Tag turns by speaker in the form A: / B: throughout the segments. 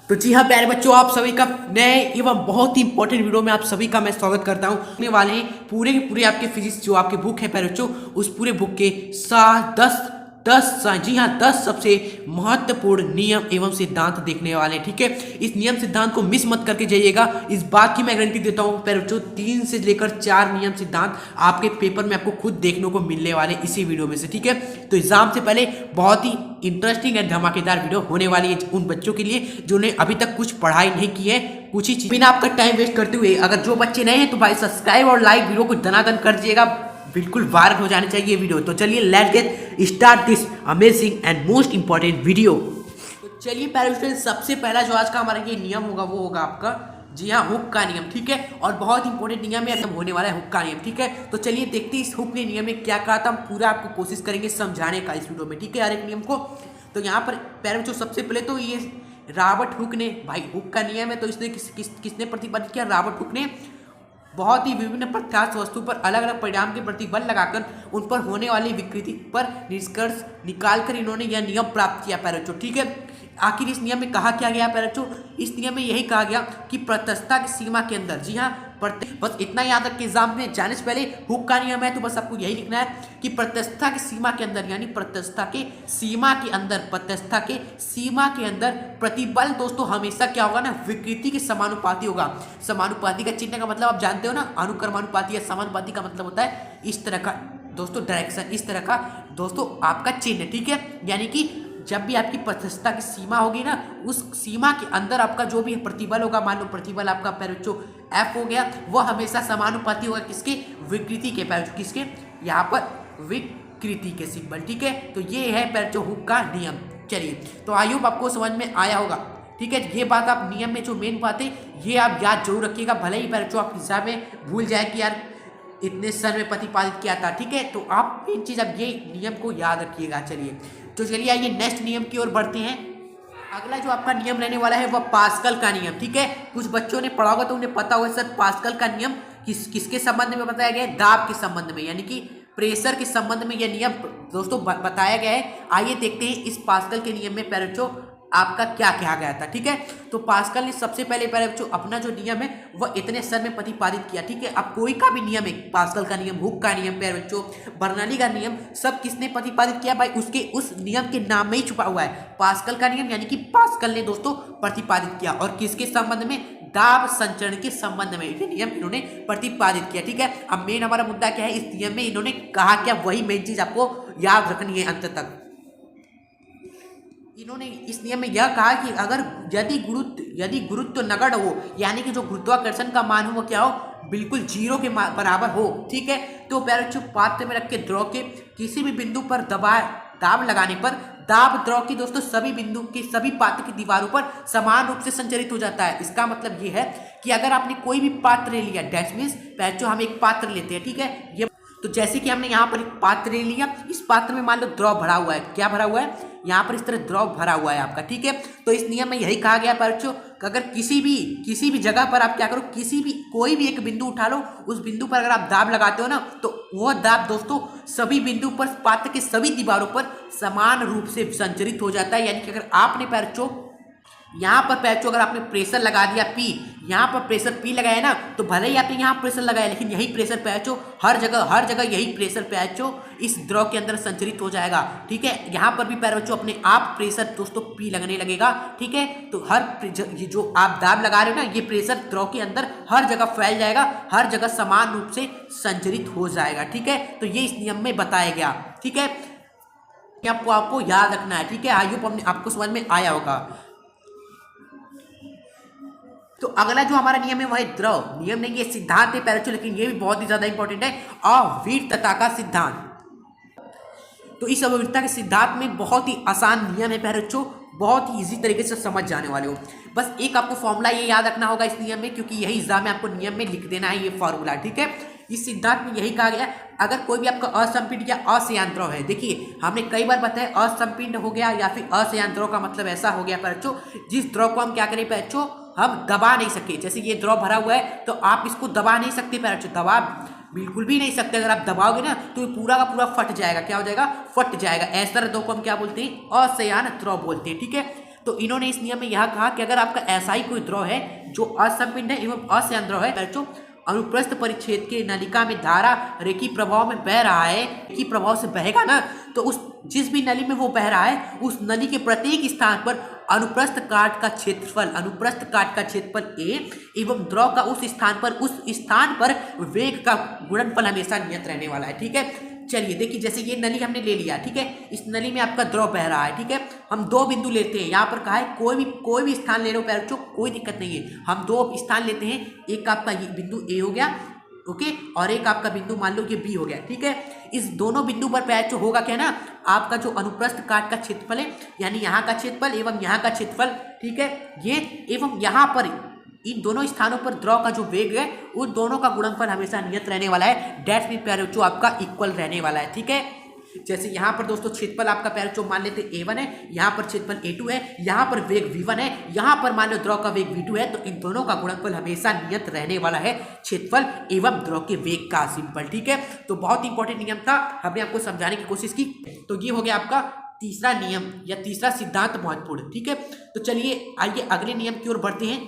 A: तो जी हाँ प्यारे बच्चों, आप सभी का नए एवं बहुत ही इंपॉर्टेंट वीडियो में आप सभी का मैं स्वागत करता हूँ। होने वाले हैं पूरे के पूरे आपके फिजिक्स जो आपके बुक है प्यारे बच्चों, उस पूरे बुक के 10 जी हाँ 10 सबसे महत्वपूर्ण नियम एवं सिद्धांत देखने वाले हैं। ठीक है, इस नियम सिद्धांत को मिस मत करके जाइएगा। इस बात की मैं गारंटी देता हूँ प्यारे बच्चों, 3 से लेकर 4 नियम सिद्धांत आपके पेपर में आपको खुद देखने को मिलने वाले इसी वीडियो में से। ठीक है, तो एग्जाम से पहले बहुत ही इंटरेस्टिंग एंड धमाकेदार वीडियो होने वाली है उन बच्चों के लिए जिन्होंने अभी तक कुछ पढ़ाई नहीं की है, कुछ ही चीज बिना आपका टाइम वेस्ट करते हुए। अगर जो बच्चे नए हैं तो भाई सब्सक्राइब और लाइक वीडियो को दनादन कर दीजिएगा, बिल्कुल वायरल हो जाने चाहिए वीडियो। तो चलिए let's get start this amazing and most important video. तो चलिए प्यारे स्टूडेंट, सबसे पहला जो आज का हमारा ये नियम होगा वो होगा आपका, जी हाँ, हुक का नियम। ठीक है, और बहुत इंपॉर्टेंट नियम है, एकदम होने वाला है हुक का नियम। ठीक है, तो चलिए देखते हैं इस हुक के नियम में क्या कहा था। हम पूरा आपको कोशिश करेंगे समझाने का इस वीडियो में। ठीक है, हर एक नियम को। तो यहाँ पर प्यारे बच्चों सबसे पहले तो ये रॉबर्ट हुक ने, भाई हुक का नियम है तो इसने किसने प्रतिपादित किया? रॉबर्ट हुक ने बहुत ही विभिन्न प्रत्यास्थ वस्तु पर अलग अलग परिणाम के प्रति बल लगाकर उन पर होने वाली विकृति पर निष्कर्ष निकालकर इन्होंने यह नियम प्राप्त किया प्यारे बच्चों। ठीक है, आखिर इस नियम में कहा क्या गया प्यारे बच्चों? इस नियम में यही कहा गया कि प्रत्यक्षता की सीमा के अंदर, जी हाँ, बस इतना याद रख के एग्जाम में जाने से पहले हुक का नियम है तो बस आपको यही लिखना है कि प्रत्यक्षता की सीमा के अंदर, यानी प्रत्यक्षता के सीमा के अंदर, प्रत्यक्षता के सीमा के अंदर प्रतिबल दोस्तों हमेशा क्या होगा ना, विकृति के समानुपाती होगा। समानुपाती का चिन्ह का मतलब आप जानते हो ना, अनुक्रमानुपाती या समानुपाती का मतलब होता है इस तरह का दोस्तों डायरेक्शन, इस तरह का दोस्तों आपका चिन्ह। ठीक है, यानी कि जब भी आपकी प्रत्यक्षता की सीमा होगी ना, उस सीमा के अंदर आपका जो भी प्रतिबल होगा, मान लो प्रतिबल आपका प्यारे बच्चों F हो गया, वह हमेशा समानुपाती होगा किसके? विकृति के, प्यारे बच्चों किसके? यहाँ पर विकृति के सिंबल। ठीक है, तो ये है प्यारे बच्चों हुक का नियम। चलिए, तो आई होप आपको समझ में आया होगा। ठीक है, ये बात आप नियम में जो मेन बात है ये आप याद जरूर रखिएगा, भले ही प्यारे बच्चों आप एग्जाम में भूल जाए कि यार इतने सन में प्रतिपादित किया था। ठीक है, तो आप मेन चीज अब ये नियम को याद रखिएगा। चलिए, तो चलिए आइए नेक्स्ट नियम की ओर बढ़ते हैं। अगला जो आपका नियम रहने वाला है वह पास्कल का नियम। ठीक है, कुछ बच्चों ने पढ़ा होगा तो उन्हें पता होगा सर पास्कल का नियम किसके संबंध में बताया गया है? दाब के संबंध में, यानी कि प्रेशर के संबंध में यह नियम दोस्तों बताया गया है। आइए देखते हैं इस पास्कल के नियम में प्यारे बच्चों आपका क्या कहा गया था। ठीक है, तो पास्कल ने सबसे पहले प्यारे बच्चों अपना जो नियम है वह इतने स्तर में प्रतिपादित किया। ठीक है, अब कोई का भी नियम है, पास्कल का नियम, हुक का नियम, प्यारे बच्चों बर्नौली का नियम, सब किसने प्रतिपादित किया? भाई उसके उस नियम के नाम में ही छुपा हुआ है पास्कल का नियम, यानी कि पास्कल ने दोस्तों प्रतिपादित किया। और किसके संबंध में? दाब संचरण के संबंध में ये नियम इन्होंने प्रतिपादित किया। ठीक है, अब मेन हमारा मुद्दा क्या है? इस नियम में इन्होंने कहा क्या, वही मेन चीज आपको याद रखनी है अंत तक। इन्होंने इस नियम में यह कहा कि अगर यदि गुरुत्व नगण्य हो, यानी कि जो गुरुत्वाकर्षण का मान हो वो क्या हो, बिल्कुल जीरो के बराबर हो। ठीक है, तो प्यारे बच्चों पात्र में रख के द्रव के किसी भी बिंदु पर दाब लगाने पर दाब द्रव की दोस्तों सभी बिंदु के सभी पात्र की दीवारों पर समान रूप से संचरित हो जाता है। इसका मतलब ये है कि अगर आपने कोई भी पात्र ले लिया, दैट मीन्स प्यारे बच्चों हम एक पात्र लेते हैं। ठीक है, ये तो जैसे कि हमने यहाँ पर एक पात्र ले लिया, इस पात्र में मान लो द्रव भरा हुआ है, क्या भरा हुआ है? यहाँ पर इस तरह द्रव भरा हुआ है आपका। ठीक है, तो इस नियम में यही कहा गया बच्चों, अगर किसी भी जगह पर आप क्या करो, कोई भी एक बिंदु उठा लो, उस बिंदु पर अगर आप दाब लगाते हो ना, तो वह दाब दोस्तों सभी बिंदु पर पात्र के सभी दीवारों पर समान रूप से संचरित हो जाता है। यानी कि अगर आपने बच्चों यहाँ पर पैचो अगर आपने प्रेशर लगा दिया P, यहाँ पर प्रेशर P लगाया ना, तो भले ही आपने यहाँ प्रेशर लगाया लेकिन यही प्रेशर पैचो हर जगह यही प्रेशर पैचो इस द्रव के अंदर संचरित हो जाएगा। ठीक है, यहाँ पर भी पैचो अपने आप प्रेशर दोस्तों P लगने लगेगा। ठीक है, तो ये जो आप दाब लगा रहे हो ना, ये प्रेशर द्रव के अंदर हर जगह फैल जाएगा, हर जगह समान रूप से संचरित हो जाएगा। ठीक है, तो ये इस नियम में बताया गया। ठीक है, आपको याद रखना है। ठीक है, आई होप आपको समझ में आया होगा। तो अगला जो हमारा नियम है वह द्रव नियम नहीं, ये सिद्धांत है प्यारे बच्चों, लेकिन ये भी बहुत ही ज्यादा इंपॉर्टेंट है, अविरतता का सिद्धांत। तो इस अविरतता के सिद्धांत में बहुत ही आसान नियम है प्यारे बच्चों, बहुत ही इजी तरीके से समझ जाने वाले हो। बस एक आपको फॉर्मूला ये याद रखना होगा इस नियम में, क्योंकि यही एग्जाम में आपको नियम में लिख देना है ये फॉर्मूला। ठीक है, इस सिद्धांत में यही कहा गया, अगर कोई भी आपका असंपीड्य या अशयान द्रव है, देखिए हमने कई बार बताया असंपीड्य हो गया या फिर अशयान द्रव का मतलब ऐसा हो गया बच्चों, जिस द्रव को हम क्या करें बच्चों, हम दबा नहीं सके। जैसे ये द्रव भरा हुआ है तो आप इसको दबा नहीं सकते बच्चों, दबा बिल्कुल भी नहीं सकते। अगर आप दबाओगे ना तो पूरा का पूरा फट जाएगा। क्या हो जाएगा? फट जाएगा। ऐसा द्रव को हम क्या बोलते हैं? अशयान द्रव बोलते हैं। ठीक है, तो इन्होंने इस नियम में यह कहा कि अगर आपका ऐसा ही कोई द्रव है जो असंपिंड है एवं असंयान द्रव है बच्चों, अनुप्रस्थ परिच्छेद के नलिका में धारा रेखीय प्रभाव में बह रहा है, रेखीय प्रभाव से बहेगा ना, तो उस जिस भी नली में वो बह रहा है उस नली के प्रत्येक स्थान पर अनुप्रस्थ काट का क्षेत्रफल ए एवं द्रव का उस स्थान पर वेग का गुणनफल हमेशा नियत रहने वाला है। ठीक है, चलिए देखिए, जैसे ये नली हमने ले लिया, ठीक है, इस नली में आपका द्रव बह रहा है। ठीक है, हम दो बिंदु लेते हैं, यहाँ पर कहा है कोई भी स्थान ले लो बच्चों, कोई दिक्कत नहीं है, हम दो स्थान लेते हैं, एक आपका ये बिंदु ए हो गया, ओके, और एक आपका बिंदु मान लो ये बी हो गया। ठीक है, इस दोनों बिंदु पर पैच होगा क्या ना, आपका जो अनुप्रस्थ काट का क्षेत्रफल है, यानी यहाँ का क्षेत्रफल एवं यहाँ का क्षेत्रफल, ठीक है, ये एवं यहाँ पर इन दोनों स्थानों पर द्रव का जो वेग है उन दोनों का गुणनफल हमेशा नियत रहने वाला है। डेट्स मीन प्यारे बच्चों आपका इक्वल रहने वाला है। ठीक है, जैसे यहाँ पर दोस्तों क्षेत्रफल आपका प्यारे बच्चों मान लेते A1 है, यहाँ पर क्षेत्रफल A2 है, यहाँ पर वेग V1 है, यहाँ पर मान लो द्रव का वेग V2 है, तो इन दोनों का गुणनफल हमेशा नियत रहने वाला है क्षेत्रफल एवं द्रव के वेग का। सिंपल। ठीक है, तो बहुत इंपॉर्टेंट नियम था, हमने आपको समझाने की कोशिश की। तो ये हो गया आपका तीसरा नियम या तीसरा सिद्धांत महत्वपूर्ण। ठीक है, तो चलिए आइए अगले नियम की ओर बढ़ते हैं।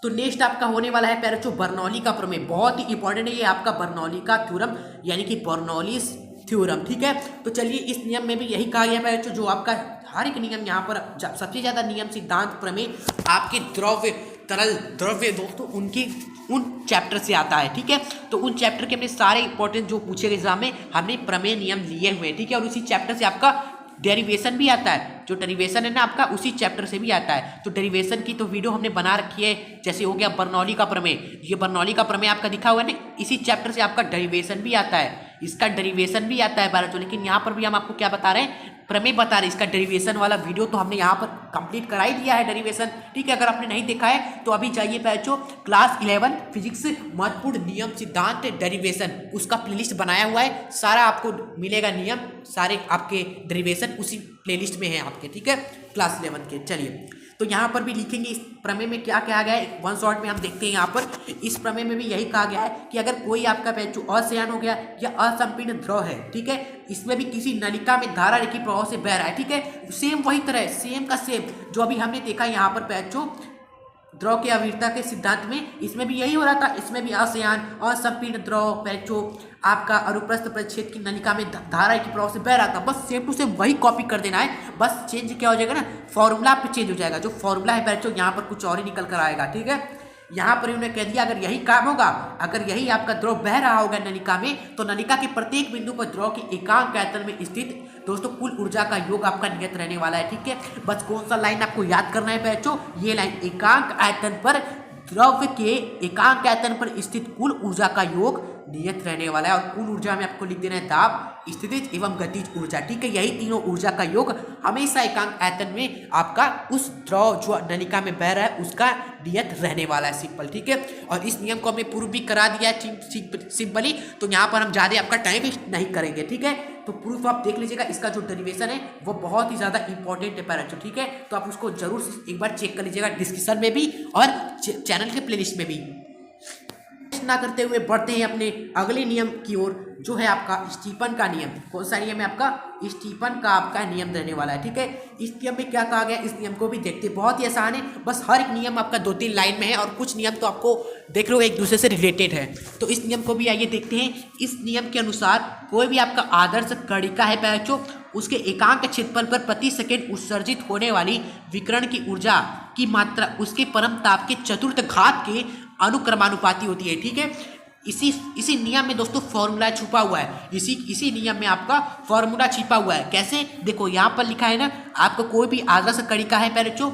A: तो नेक्स्ट आपका होने वाला है प्यारे बच्चों बर्नौली का प्रमेय, बहुत ही इंपॉर्टेंट है ये आपका बर्नौली का थ्योरम, यानी कि बर्नौलीज थ्योरम। ठीक है, तो चलिए इस नियम में भी यही कहा गया है बच्चों, जो आपका हर एक नियम यहाँ पर सबसे ज्यादा नियम सिद्धांत प्रमेय आपके द्रव्य तरल द्रव्य दोस्तों उनकी उन चैप्टर से आता है। ठीक है, तो उन चैप्टर के हमने सारे इंपॉर्टेंट जो पूछे गए एग्जाम में हमने प्रमेय नियम लिए हुए हैं। ठीक है, और उसी चैप्टर से आपका डेरिवेशन भी आता है, जो डेरिवेशन है ना आपका उसी चैप्टर से भी आता है। तो डेरिवेशन की तो वीडियो हमने बना रखी है, जैसे हो गया बर्नौली का प्रमेय, ये बर्नौली का प्रमेय आपका दिखा हुआ है ना, इसी चैप्टर से आपका डेरिवेशन भी आता है, इसका डेरिवेशन भी आता है बच्चों। लेकिन यहाँ पर भी हम आपको क्या बता रहे हैं, प्रमेय बता रहे हैं, इसका डेरिवेशन वाला वीडियो तो हमने यहाँ पर कंप्लीट करा ही दिया है डेरिवेशन। ठीक है, अगर आपने नहीं देखा है तो अभी जाइए बच्चों क्लास 11 फिजिक्स महत्वपूर्ण नियम सिद्धांत डेरिवेशन, उसका प्लेलिस्ट बनाया हुआ है, सारा आपको मिलेगा नियम, सारे आपके डेरिवेशन उसी प्लेलिस्ट में है आपके। ठीक है, क्लास 11 के। चलिए, तो यहाँ पर भी लिखेंगे इस प्रमेय में क्या कहा गया है, वन शॉट में हम देखते हैं। यहाँ पर इस प्रमेय में भी यही कहा गया है कि अगर कोई आपका बच्चों असंयान हो गया या असंपीर्ण द्रव है, ठीक है, इसमें भी किसी नलिका में धारा रेखीय प्रभाव से बह रहा है, ठीक है, सेम वही तरह सेम का सेम जो अभी हमने देखा यहाँ पर बच्चों द्रव के अविरता के सिद्धांत में, इसमें भी यही हो रहा था, इसमें भी असंयान असंपीर्ण द्रव बच्चों आपका अनुप्रस्थ परिच्छेद की नलिका में धारा के प्रभाव से बह रहा था, बस सेम टू सेम वही कॉपी कर देना है, बस चेंज क्या हो जाएगा ना, फॉर्मूला पे चेंज हो जाएगा, जो फॉर्मूला है बच्चों यहाँ पर कुछ और ही निकल कर आएगा। ठीक है, यहाँ पर उन्होंने कह दिया अगर यही काम होगा, अगर यही आपका द्रव बह रहा होगा नलिका में, तो नलिका के प्रत्येक बिंदु पर द्रव के एकांक आयतन में स्थित दोस्तों कुल ऊर्जा का योग आपका नियत रहने वाला है। ठीक है, बस कौन सा लाइन आपको याद करना है बच्चों, ये लाइन, एकांक आयतन पर द्रव्य के एकांक आयतन पर स्थित कुल ऊर्जा का योग नियत रहने वाला है। और कुल ऊर्जा में आपको लिख देना है दाब, स्थितिज एवं गतिज ऊर्जा। ठीक है, यही तीनों ऊर्जा का योग हमेशा एकांक आयतन में आपका उस द्रव जो नलिका में बह रहा है उसका नियत रहने वाला है। सिंपल। ठीक है, और इस नियम को हमने प्रूव भी करा दिया है सिंपली, तो यहाँ पर हम ज़्यादा आपका टाइम वेस्ट नहीं करेंगे। ठीक है, तो प्रूफ आप देख लीजिएगा, इसका जो डेरिवेशन है वो बहुत ही ज़्यादा इंपॉर्टेंट है पैरेंट्स। ठीक है, तो आप उसको जरूर एक बार चेक कर लीजिएगा डिस्क्रिप्शन में भी और चैनल के प्लेलिस्ट में भी। ना करते हुए बढ़ते हैं अपने अगले नियम की ओर, जो है आपका स्टीफन का नियम। कौन सा नियम है आपका, स्टीफन का आपका नियम रहने वाला है। ठीक है, इस नियम में क्या कहा गया, इस नियम को भी देखते हैं, बहुत ही आसान है, बस हर एक नियम आपका 2-3 लाइन में है और कुछ नियम तो आपको देख लो एक दूसरे से रिलेटेड है। तो इस नियम को भी आइए देखते हैं। इस नियम के अनुसार कोई भी आपका आदर्श कणिका है बच्चों, उसके एकांक क्षेत्रफल पर प्रति सेकंड उत्सर्जित होने वाली विकिरण की ऊर्जा की मात्रा उसके परम ताप के चतुर्थ घात के अनुक्रमानुपाती होती है। ठीक है, इसी नियम में दोस्तों फॉर्मूला छुपा हुआ है, इसी नियम में आपका फॉर्मूला छिपा हुआ है। कैसे, देखो यहाँ पर लिखा है ना, आपको कोई भी आदर्श कणिका है बच्चों,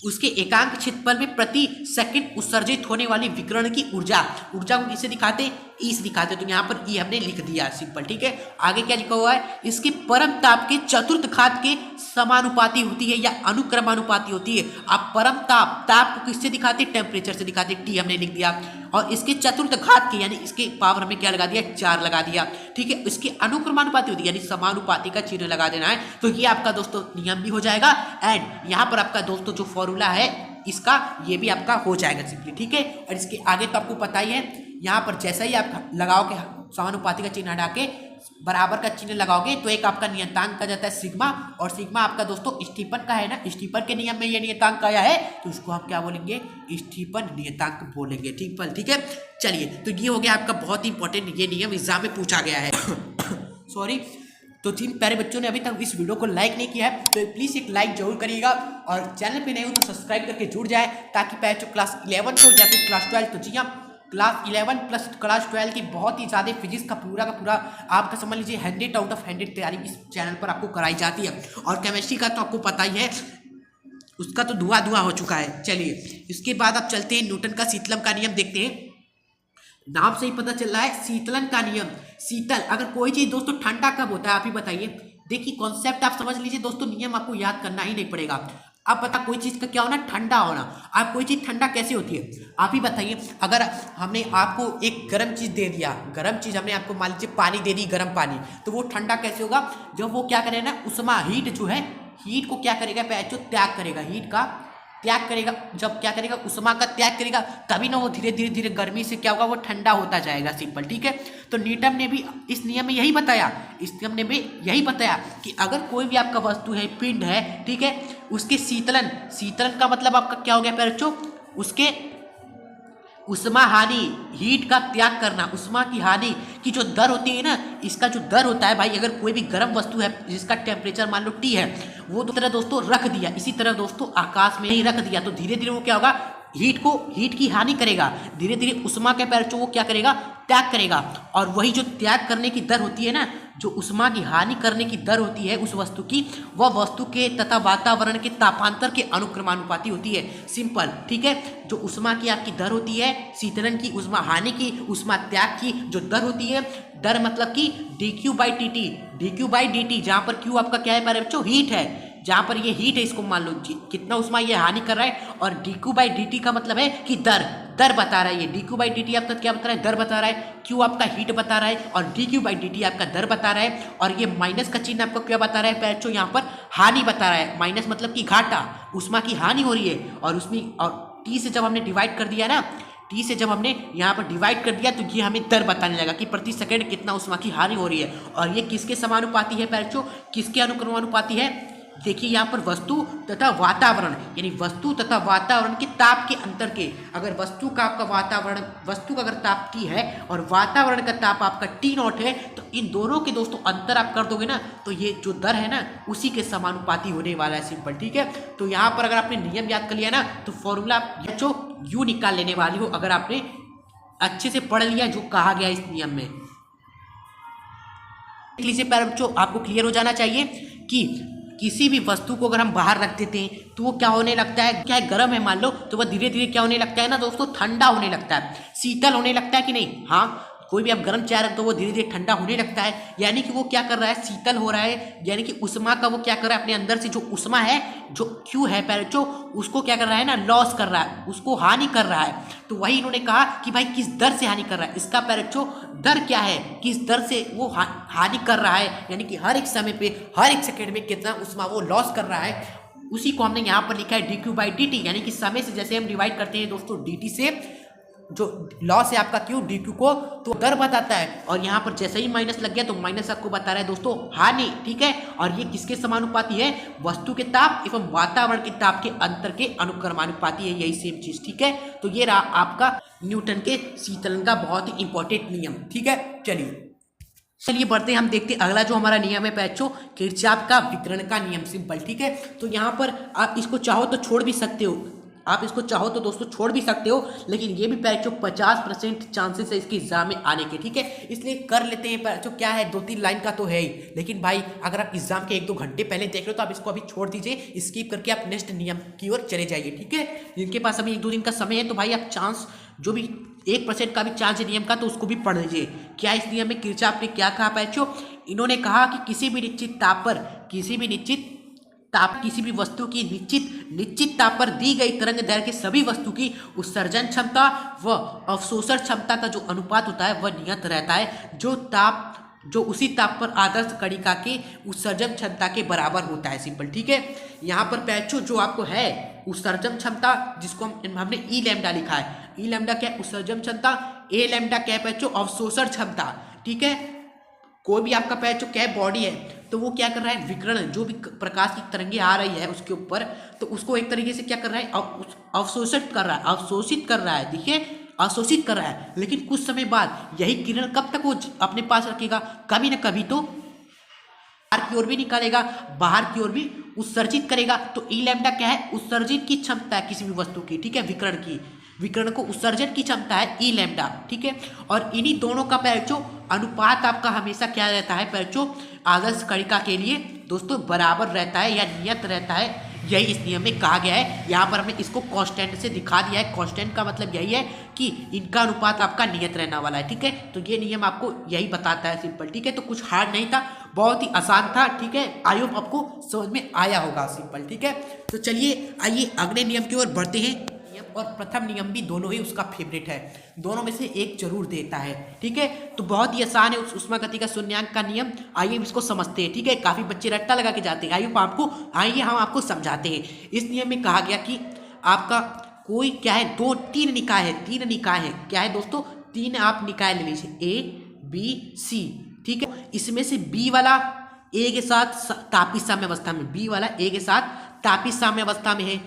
A: उसके एकांक क्षेत्रफल में प्रति सेकंड उत्सर्जित होने वाली विकिरण की ऊर्जा को किससे दिखाते, ई से दिखाते, तो यहाँ पर ई हमने लिख दिया सिंपल। ठीक है, आगे क्या लिखा हुआ है, इसके परम ताप के चतुर्थ घात के समानुपाती होती है या अनुक्रमानुपाती होती है। आप परम ताप को किससे दिखाते, टेम्परेचर से दिखाते, टी हमने लिख दिया, और इसके चतुर्थ घात के यानी इसके पावर हमें क्या लगा दिया, 4 लगा दिया। ठीक है, इसके अनुक्रमानुपाती होती है यानी समानुपाती का चिन्ह लगा देना है, तो ये आपका दोस्तों नियम भी हो जाएगा। एंड यहाँ पर आपका दोस्तों जो फॉर्मूला है इसका, ये भी आपका हो जाएगा सिंपली। ठीक है, और इसके आगे तो आपको पता ही है, यहाँ पर जैसा ही आप लगाओ के समानुपाती का चिन्ह हटा के बराबर का चिन्ह लगाओगे तो एक आपका नियतांक आ जाता है सिग्मा, और सिग्मा आपका दोस्तों स्टीफन का है ना, स्टीफन के नियम में ये नियतांक आया है तो उसको हम क्या बोलेंगे, स्टीफन नियतांक बोलेंगे। ठीक है। चलिए, तो ये हो गया आपका बहुत ही इंपॉर्टेंट, ये नियम एग्जाम में पूछा गया है। सॉरी। तो जिन प्यारे बच्चों ने अभी तक इस वीडियो को लाइक नहीं किया है तो प्लीज़ एक लाइक जरूर करिएगा, और चैनल पे नए हो तो सब्सक्राइब करके जुड़ जाए, ताकि बच्चों क्लास 11 हो या फिर क्लास 12, तो जी हाँ, क्लास 11 प्लस क्लास 12 की बहुत ही ज़्यादा फिजिक्स का पूरा आपका समझ लीजिए 100 आउट ऑफ 100 तैयारी इस चैनल पर आपको कराई जाती है। और केमिस्ट्री का तो आपको पता ही है, उसका तो धुआं हो चुका है। चलिए, इसके बाद आप चलते हैं न्यूटन का शीतलन का नियम देखते हैं। नाम से ही पता चल रहा है शीतलन का नियम। शीतल, अगर कोई चीज़ दोस्तों ठंडा कब होता है आप ही बताइए। देखिए कॉन्सेप्ट आप समझ लीजिए दोस्तों, नियम आपको याद करना ही नहीं पड़ेगा। अब पता कोई चीज़ का क्या होना, ठंडा होना। आप कोई चीज़ ठंडा कैसे होती है आप ही बताइए। अगर हमने आपको एक गर्म चीज़ दे दिया, गर्म चीज़ हमने आपको मान लीजिए पानी दे दी, गर्म पानी, तो वो ठंडा कैसे होगा, जब वो क्या करेगा ना, उष्मा हीट जो है, हीट को क्या करेगा, जो त्याग करेगा, हीट का त्याग करेगा। जब क्या करेगा, उष्मा का त्याग करेगा, तभी ना वो धीरे धीरे गर्मी से क्या होगा, वो ठंडा होता जाएगा। सिंपल। ठीक है। तो न्यूटन ने भी इस नियम में यही बताया, इस नियम ने भी यही बताया कि अगर कोई भी आपका वस्तु है, पिंड है, ठीक है, उसके शीतलन का मतलब आपका क्या हो गया बच्चों, उसके उष्मा हानि, हीट का त्याग करना, उष्मा की हानि की जो दर होती है ना, इसका जो दर होता है भाई, अगर कोई भी गर्म वस्तु है जिसका टेम्परेचर मान लो T है, वो तो तरह दोस्तों रख दिया, इसी तरह दोस्तों आकाश में ही रख दिया, तो धीरे धीरे वो क्या होगा, हीट की हानि करेगा, धीरे धीरे उष्मा के पैर वो क्या करेगा, त्याग करेगा। और वही जो त्याग करने की दर होती है ना, जो उष्मा की हानि करने की दर होती है उस वस्तु की, वह वस्तु के तथा वातावरण के तापांतर के अनुक्रमानुपाती होती है। सिंपल। ठीक है। जो उष्मा की आपकी दर होती है, शीतलन की, उष्मा हानि की, उष्मा त्याग की जो दर होती है, दर मतलब कि dQ/dt, जहां पर Q आपका क्या है बच्चों, हीट है, जहां पर ये हीट है, इसको मान लो कितना उष्मा ये हानि कर रहा है, और dQ/dt का मतलब है कि दर बता रहा है। ये dQ/dt आपका क्या बता रहा है, दर बता रहा है, Q आपका हीट बता रहा है, और dQ/dt आपका दर बता रहा है, और ये माइनस का चिन्ह आपको क्या बता रहा है बच्चों, यहाँ पर हानि बता रहा है। माइनस मतलब कि घाटा, उष्मा की हानि हो रही है, और उसमें और T से जब हमने डिवाइड कर दिया ना, T से जब हमने यहाँ पर डिवाइड कर दिया तो ये हमें दर बताने लगा कि प्रति सेकंड कितना उष्मा की हानि हो रही है। और ये किसके समानुपाती है बच्चों, किसके अनुक्रमानुपाती है, देखिए यहाँ पर वस्तु तथा वातावरण, यानी वस्तु तथा वातावरण के ताप के अंतर के, अगर वस्तु का आपका वातावरण, वस्तु का अगर ताप T है और वातावरण का ताप आपका T0 है, तो इन दोनों के दोस्तों अंतर आप कर दोगे ना, तो ये जो दर है ना उसी के समानुपाती होने वाला है। सिंपल। ठीक है। तो यहाँ पर अगर आपने नियम याद कर लिया ना, तो फॉर्मूला जो यू निकाल लेने वाली हो, अगर आपने अच्छे से पढ़ लिया जो कहा गया इस नियम में। लीजिए प्यारे बच्चों, आपको क्लियर हो जाना चाहिए कि किसी भी वस्तु को अगर हम बाहर रख देते हैं तो वो क्या होने लगता है, क्या है, गर्म है मान लो, तो वह धीरे धीरे क्या होने लगता है ना दोस्तों, ठंडा होने लगता है, शीतल होने लगता है कि नहीं। हाँ, कोई भी आप गर्म चाय रख दो वो धीरे धीरे ठंडा होने लगता है, यानी कि वो क्या कर रहा है, शीतल हो रहा है, यानी कि उष्मा का वो क्या कर रहा है, अपने अंदर से जो उष्मा है, जो Q है बच्चों, उसको क्या कर रहा है ना, लॉस कर रहा है, उसको हानि कर रहा है। तो वही इन्होंने कहा कि भाई किस दर से हानि कर रहा है, इसका बच्चों दर क्या है, किस दर से वो हानि कर रहा है, यानी कि हर एक समय पे, हर एक सेकेंड में कितना उष्मा वो लॉस कर रहा है, उसी को हमने यहाँ पर लिखा है dQ/dt, यानी कि समय से जैसे हम डिवाइड करते हैं दोस्तों dt से, जो लॉस है आपका Q dQ को, तो दर बताता है, और यहाँ पर जैसे ही माइनस लग गया तो माइनस आपको बता रहा है दोस्तों हानि। ठीक है। और ये किसके समानुपाती है, वस्तु के ताप एवं वातावरण के ताप के अंतर के अनुक्रमानुपाती है, यही सेम चीज। ठीक है। तो ये रहा आपका न्यूटन के शीतलन का बहुत ही इंपॉर्टेंट नियम। ठीक है। चलिए बढ़ते हैं, हम देखते हैं अगला जो हमारा नियम है बच्चों, किरचॉफ का विकिरण का नियम। सिंपल। ठीक है। तो यहाँ पर आप इसको चाहो तो छोड़ भी सकते हो, आप इसको चाहो तो दोस्तों छोड़ भी सकते हो, लेकिन ये भी बच्चों 50% चांसेस है इसके एग्जाम में आने के। ठीक है। इसलिए कर लेते हैं बच्चों, क्या है, 2-3 लाइन का तो है ही, लेकिन भाई अगर आप एग्जाम के 1-2 घंटे पहले देख रहे हो तो आप इसको अभी छोड़ दीजिए, स्किप करके आप नेक्स्ट नियम की ओर चले जाइए। ठीक है। जिनके पास अभी 1-2 दिन का समय है तो भाई आप चांस, जो भी 1% का भी चांस है नियम का, तो उसको भी पढ़ लीजिए। क्या इस नियम में किरचॉफ ने क्या कहा बच्चों, इन्होंने कहा कि किसी भी किसी भी वस्तु की निश्चित ताप पर दी गई तरंग दैर्घ्य के सभी वस्तु की उत्सर्जन क्षमता व अवशोषण क्षमता का जो अनुपात होता है वह नियत रहता है, जो उसी ताप पर आदर्श कणिका के उत्सर्जन क्षमता के बराबर होता है। सिंपल। ठीक है। यहाँ पर बच्चों जो आपको है उत्सर्जन क्षमता, जिसको हमने ई लैम्डा लिखा है, ई लैम्डा क्या है, उत्सर्जन क्षमता, ए लैम्डा क्या है बच्चों, अवशोषण क्षमता। ठीक है। कोई भी आपका पैर जो क्या बॉडी है तो वो क्या कर रहा है, विकिरण जो भी प्रकाश की तरंगे आ रही है उसके ऊपर, तो उसको एक तरीके से क्या कर रहा है, अवशोषित कर रहा है, अवशोषित कर रहा है, देखिए अवशोषित कर रहा है। लेकिन कुछ समय बाद यही किरण कब तक वो अपने पास रखेगा, कभी ना कभी तो बाहर की ओर भी निकालेगा, बाहर की ओर भी उत्सर्जित करेगा। तो ई लैम्डा क्या है, उत्सर्जित की क्षमता है किसी भी वस्तु की, ठीक है, विकिरण की, विकिरण को उत्सर्जन की क्षमता है ई लैम्डा, ठीक है। और इन्हीं दोनों का पैरचो अनुपात आपका हमेशा क्या रहता है पैरचो, आदर्श कणिका के लिए दोस्तों बराबर रहता है या नियत रहता है, यही इस नियम में कहा गया है। यहाँ पर हमने इसको कांस्टेंट से दिखा दिया है, कांस्टेंट का मतलब यही है कि इनका अनुपात आपका नियत रहने वाला है, ठीक है। तो ये नियम आपको यही बताता है, सिंपल, ठीक है। तो कुछ हार्ड नहीं था, बहुत ही आसान था, ठीक है। आई होप आपको समझ में आया होगा, सिंपल, ठीक है। तो चलिए आइए अगले नियम की ओर बढ़ते हैं। नियम और प्रथम नियम भी दोनों ही उसका फेवरेट है, दोनों में से एक जरूर देता है, ठीक है। तो बहुत ही आसान है उष्मागति का शून्यांक का नियम, आइए इसको समझते हैं, ठीक है। काफी बच्चे रट्टा लगा के जाते हैं, आइए हम आपको समझाते हैं। इस नियम में कहा गया कि आपका कोई क्या है, तीन निकाय है, तीन निकाय है, क्या है दोस्तों, तीन आप निकाय ले लीजिए, ए बी सी, ठीक है। इसमें से बी वाला ए के साथ तापीय साम्य अवस्था में, बी वाला ए के साथ तापीय साम्य अवस्था में है,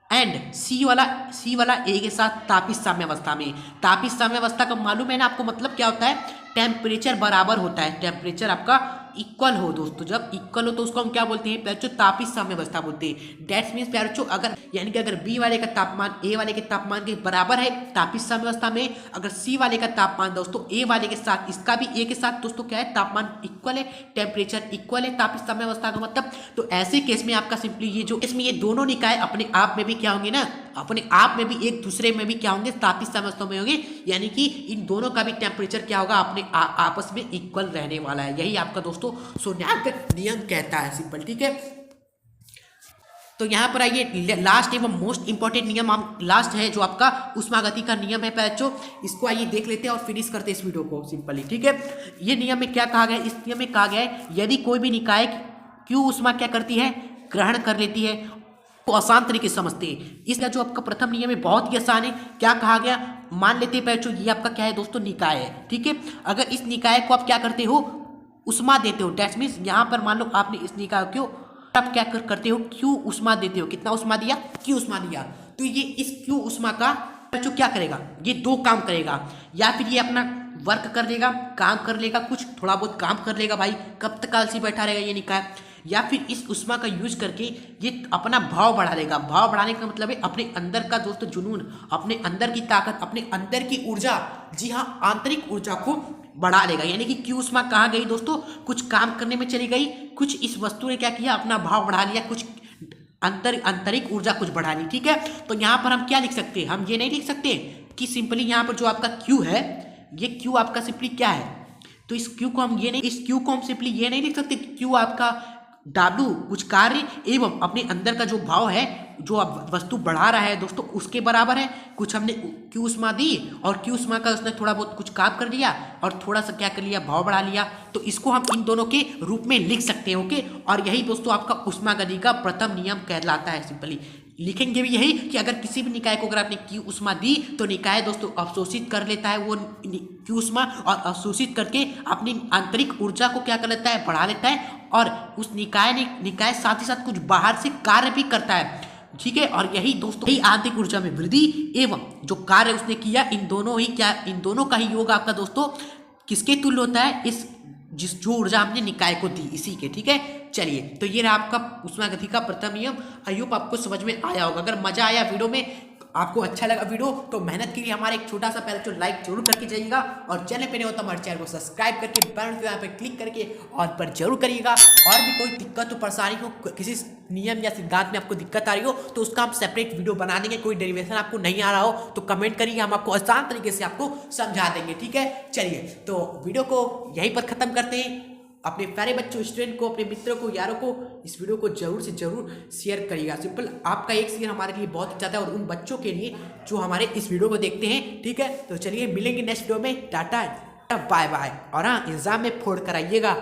A: एंड सी वाला ए के साथ तापीय साम्य अवस्था में। तापीय साम्य अवस्था का मालूम है ना आपको, मतलब क्या होता है, टेम्परेचर बराबर होता है, टेम्परेचर आपका इक्वल हो दोस्तों, जब इक्वल हो तो उसको हम क्या बोलते हैं प्यारों, तापीय साम्य अवस्था बोलते हैं। दैट्स मीन्स प्यारों अगर यानी कि अगर बी वाले का तापमान ए वाले के तापमान के बराबर है तापीय साम्य अवस्था में, अगर सी वाले का तापमान दोस्तों ए वाले के साथ, इसका भी ए के साथ दोस्तों क्या है, तापमान इक्वल है, टेम्परेचर इक्वल है तापीय साम्य अवस्था का मतलब। तो ऐसे केस में आपका सिंपली ये जो इसमें ये दोनों निकाय अपने आप में भी क्या होंगे ना, अपने आप में भी एक दूसरे में भी क्या होंगे, तापीय साम्य अवस्था में होंगे, यानी कि इन दोनों का भी टेम्परेचर क्या होगा, अपने आपस में इक्वल रहने वाला है। यही आपका दोस्तों शून्यांक नियम कहता है, सिंपल, ठीक है। तो यहाँ पर आइए लास्ट एवं मोस्ट इंपॉर्टेंट नियम हम लास्ट है जो आपका उष्मागति का नियम है बच्चों, इसको आइए देख लेते हैं और फिनिश करते हैं इस वीडियो को, सिंपली, ठीक है। ये नियम में क्या कहा गया है, इस नियम में कहा गया है यदि कोई भी निकाय क्यू उष्मा क्या करती है, ग्रहण कर लेती है, तो आसान तरीके से समझते हैं। इसका जो आपका प्रथम नियम है बहुत ही आसान है। क्या कहा गया, मान लेते हैं बच्चों ये आपका क्या है दोस्तों, निकाय है, ठीक है। अगर इस निकाय को आप क्या करते हो, उष्मा देते हो, दैट्स मीन्स यहाँ पर मान लो आपने इस निकाय को आप क्या करते हो, क्यू उष्मा देते हो, कितना उष्मा दिया, क्यू उष्मा दिया। तो ये इस क्यू उष्मा का बच्चों क्या करेगा, ये दो काम करेगा, या फिर ये अपना वर्क कर लेगा, काम कर लेगा, कुछ थोड़ा बहुत काम कर लेगा भाई, कब तक आलसी बैठा रहेगा ये निकाय, या फिर इस उष्मा का यूज करके ये अपना भाव बढ़ा लेगा। भाव बढ़ाने का मतलब है अपने अंदर का दोस्तों जुनून, अपने अंदर की ताकत, अपने अंदर की ऊर्जा, जी हाँ आंतरिक ऊर्जा को बढ़ा लेगा। यानी कि क्यू उष्मा कहाँ गई दोस्तों, कुछ काम करने में चली गई, कुछ इस वस्तु ने क्या किया, अपना भाव बढ़ा लिया, कुछ आंतरिक ऊर्जा कुछ बढ़ा ली, ठीक है। तो यहाँ पर हम क्या लिख सकते हैं, हम ये नहीं लिख सकते कि सिंपली यहाँ पर जो आपका क्यू है, ये क्यू आपका सिंपली क्या है, तो इस क्यू को हम ये नहीं, इस क्यू को हम सिंपली ये नहीं लिख सकते क्यू आपका W कुछ कार्य एवं अपने अंदर का जो भाव है, जो अब वस्तु बढ़ा रहा है दोस्तों, उसके बराबर है। कुछ हमने क्यू उष्मा दी और क्यू उष्मा का उसने थोड़ा बहुत कुछ काम कर लिया और थोड़ा सा क्या कर लिया, भाव बढ़ा लिया, तो इसको हम इन दोनों के रूप में लिख सकते हैं, ओके। और यही दोस्तों आपका उष्मागति का प्रथम नियम कहलाता है। सिंपली लिखेंगे भी यही कि अगर किसी भी निकाय को अगर आपने क्यू उष्मा दी तो निकाय दोस्तों अवशोषित कर लेता है वो क्यू उष्मा, और अवशोषित करके अपनी आंतरिक ऊर्जा को क्या कर लेता है, बढ़ा लेता है, और उस निकाय साथ ही साथ कुछ बाहर से कार्य भी करता है, ठीक है। और यही दोस्तों यही आंतरिक ऊर्जा में वृद्धि एवं जो कार्य उसने किया, इन दोनों का ही योग आपका दोस्तों किसके तुल्य होता है, इस जो ऊर्जा हमने निकाय को दी इसी के, ठीक है। चलिए, तो ये रहा आपका उष्मागति का प्रथम नियम। आई होप आपको समझ में आया होगा। अगर मजा आया वीडियो में, आपको अच्छा लगा वीडियो, तो मेहनत के लिए हमारे एक छोटा सा पहले तो लाइक जरूर करके जाइएगा, और चैनल पे नहीं होता हमारे चैनल को सब्सक्राइब करके बेल पे यहाँ पे क्लिक करके ऑल पर जरूर करिएगा। और भी कोई दिक्कत हो, परेशानी हो, किसी नियम या सिद्धांत में आपको दिक्कत आ रही हो तो उसका हम सेपरेट वीडियो बना देंगे। कोई डेरिवेशन आपको नहीं आ रहा हो तो कमेंट करिए, हम आपको आसान तरीके से आपको समझा देंगे, ठीक है। चलिए, तो वीडियो को यहीं पर खत्म करते हैं। अपने प्यारे बच्चों, स्टूडेंट को, अपने मित्रों को, यारों को इस वीडियो को जरूर से जरूर शेयर करिएगा। सिंपल, आपका एक शेयर हमारे लिए बहुत ज़्यादा, और उन बच्चों के लिए जो हमारे इस वीडियो को देखते हैं, ठीक है। तो चलिए मिलेंगे नेक्स्ट वीडियो में, टाटा बाय बाय, और हाँ एग्जाम में फोड़ कर आइएगा।